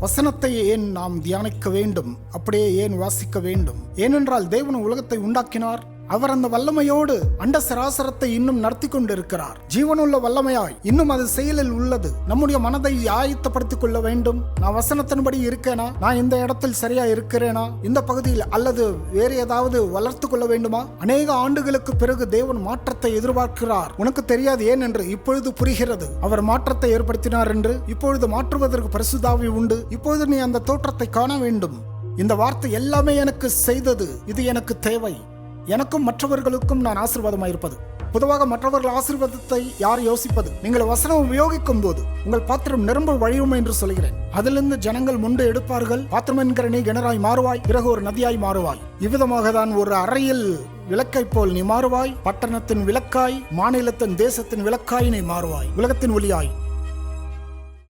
வசனத்தை ஏன் நாம் தியானிக்க வேண்டும், அப்படியே ஏன் வாசிக்க வேண்டும்? ஏனென்றால் தேவன் உலகத்தை உண்டாக்கினார். அவர் அந்த வல்லமையோடு அண்ட சராசரத்தை இன்னும் நடத்தி கொண்டிருக்கிறார். ஜீவனுள்ள வல்லமையாய் இன்னும் அது செயலில் உள்ளது. நம்முடைய மனதை ஆயத்தப்படுத்திக் கொள்ள வேண்டும். நான் வசனத்தின்படி இருக்கேனா? நான் இந்த இடத்தில் சரியா இருக்கிறேனா? இந்த பகுதியில் அல்லது வேறு ஏதாவது வளர்த்து கொள்ள வேண்டுமா? அநேக ஆண்டுகளுக்கு பிறகு தேவன் மாற்றத்தை எதிர்பார்க்கிறார். உனக்கு தெரியாது ஏன் என்று இப்பொழுது புரிகிறது. அவர் மாற்றத்தை ஏற்படுத்தினார் என்று. இப்பொழுது மாற்றுவதற்கு பரிசுத்தாவி உண்டு. இப்பொழுது நீ அந்த தோற்றத்தை காண வேண்டும். இந்த வார்த்தை எல்லாமே எனக்கு செய்தது. இது எனக்கு தேவை. எனக்கும் மற்றவர்களுக்கும் நான் ஆசீர்வாதமாயிருப்பது. பொதுவாக மற்றவர்கள் ஆசீர்வாதத்தை யார் யோசிப்பது? நீங்கள் வசனம் உபயோகிக்கும் போது உங்கள் பாத்திரம் நிரம்ப வழியும் என்று சொல்கிறேன். அதிலிருந்து ஜனங்கள் முண்டு எடுப்பார்கள். பாத்திரம் என்கிற நீ கிணறாய் மாறுவாய், பிறகு ஒரு நதியாய் மாறுவாய். இவ்விதமாக தான் ஒரு அறையில் விளக்கை போல் நீ மாறுவாய். பட்டணத்தின் விளக்காய், மாநிலத்தின் தேசத்தின் விளக்காய் நீ மாறுவாய். உலகத்தின் ஒளியாய்.